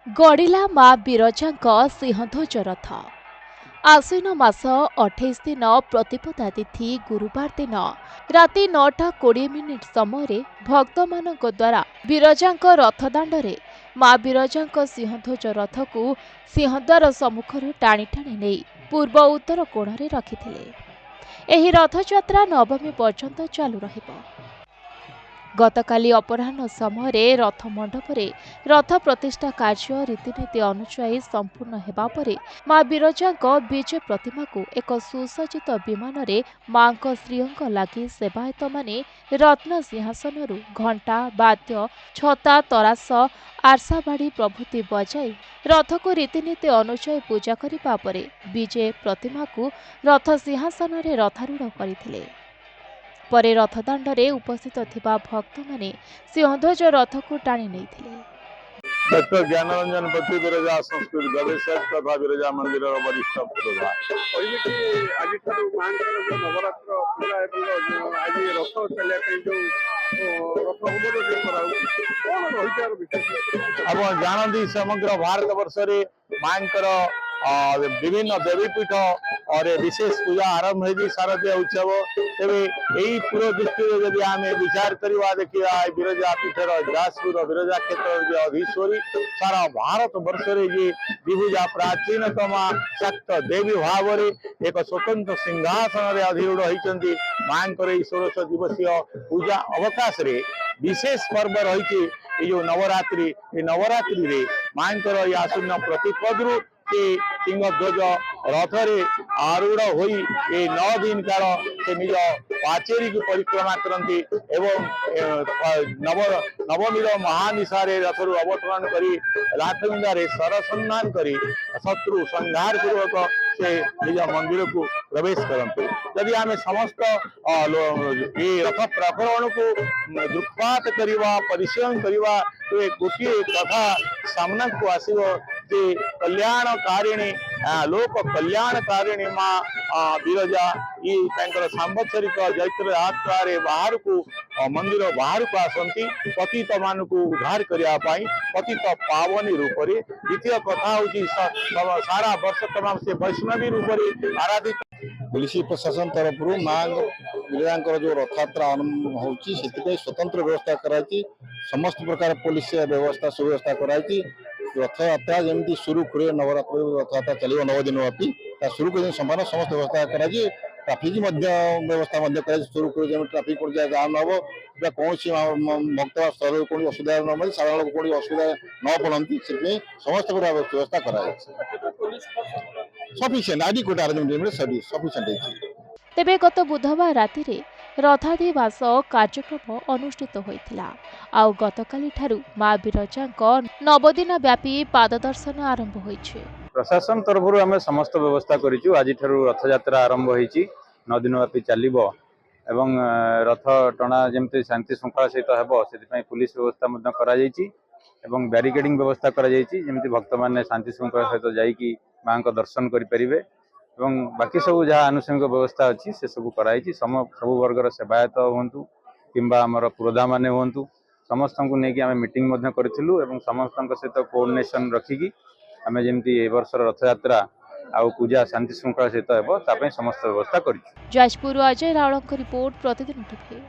गड़िला माँ विरजांक सिंहध्वज रथ। आश्विन मास 28 दिन प्रतिपदा तिथि गुरुवार दिन राति 9:20 समय भक्त मानक द्वारा विरजांक रथदाण्डरे माँ विरजांक सिंहध्वज रथ को सिंहद्वार सम्मुखर टाणी टाणी नहीं पूर्व उत्तर कोण में रखिथिले। एही रथयात्रा नवमी पर्यंत चालू रहिबो। गतकाली अपराह्न समय रथ मंडपरे रथ प्रतिष्ठा कार्य रीतिनीति अनुसार संपूर्ण हेबा परे माँ विरजांक विजय प्रतिमा को एक सुसज्जित विमान रे माँ श्रीअंक लागि सेवायत माने रत्न सिंहासन घंटा वाद्य छता तरास आरसाबाड़ी प्रभृति बजाई रथ को रीतिनीति अनुसार पूजा करिबा परे विजय प्रतिमा को रथ सिंहासन रे रथारूढ़ करथिले। परे रथदाण्डरे उपस्थित थिबा भक्त माने सिंहध्वज रथ को टाणी नैथिले। डॉक्टर ज्ञानरंजन पति विरजा संस्कृत गवेषक तथा विरजा मंदिर वरिष्ठ पुरोधा आज नवरात्र पूजा आज रथ चलिया रथ अब जानती समग्र भारत वर्ष रे मांकर विभिन्न देवीपीठ और विशेष पूजा आरंभ हो शारदीय उत्सव तेरे यही पूर्व दृष्टि यदि आम विचार करवा देखा विरजा पीठर जाजपुर विरजा क्षेत्र अधीश्वरी सारा भारत वर्ष रे दिभुजा प्राचीनतम शक्त देवी भाव एक स्वतंत्र सिंहासन रे अधिरूढ़ होती माँ षोड़श दिवसीय पूजा अवकाश रे विशेष पर्व रही जो नवरात्रि नवरात्रि रे माँ आसन्न प्रतिपदु सिंहध्वज रथरे आरूढ़ होई 9 दिन काल से निज पाचेरी की परिक्रमा करती एवं नवमी महानिशा रथरु अवतरण करी रातविंदारे सरसन्धान करी शत्रु संहार पूर्वक से निज मंदिर को प्रवेश करते। यदि आम समस्त रथ प्रकरण को दृक्पात करवा परिशीलन करवा तो गोटे कथा सामना को आसव जे कल्याणकारिणी लोक कल्याणकारिणी माँ विरजा ये सांवत्सरिक जैत्र यात्रा बाहर को मंदिर बाहर को आसती पतित मान को उद्धार करने पतित पावनी रूप से द्वितीय कथा हूँ सारा वर्ष तमाम से वैष्णवी रूप से आराधित। पुलिस प्रशासन तरफ माँ विरजा जो रथयात्रा आरंभ होती स्वतंत्र व्यवस्था कराई समस्त प्रकार पुलिस व्यवस्था सुव्यवस्था कराई रथयात्रा जमी सुरुखुरे नवरात्र रथयात्रा चलो 9 दिन व्यापी सुरुखुरे समान समस्त व्यवस्था कराई ट्राफिक व्यवस्था सुरुखुरे ट्राफिक जाम हम कौन भक्त स्थल कौन असुविधा न मिले साधारण लोग कौन असुविधा न पड़ती से समस्त प्रकार व्यवस्था कराई सफिशिएंट आज कोटा सफिशिएंट। तेबे गत बुधवार राति रे रथाधिवास कार्यक्रम अनुष्ठित होइथिला। आउ गतकाली ठारू माँ विरजांक 9 दिन व्यापी पाददर्शन आरंभ होइछे। प्रशासन तरफ आम समस्त व्यवस्था करिछु। आज ठारू रथयात्रा आरंभ होइछि 9 दिन व्यापी चलिबो एवं रथ टणा जेमते शांति श्रृंखला सहित हेबो सेति पुलिस व्यवस्था मध्य करा जाइछि एवं बैरिकेडिंग व्यवस्था करा जाइछि जेमते भक्त माने शांति श्रृंखला सहित जाइकि मां को दर्शन करि परिबे एवं बाकी सब जहाँ आनुषंगिक व्यवस्था अच्छी से सब कराई सब वर्गर सेवायत हूँ किंबा आमर पुरोधा माने हूँ समस्त को लेकिन आम मीटिंग करूँ एवं समस्त सहित कोऑर्डिनेशन रखिकी आम जमी ए वर्ष रथयात्रा आ पूजा शांति श्रृंखला सहित समस्त व्यवस्था कर। जाजपुर अजय रावल रिपोर्ट प्रतिदिन टीवी।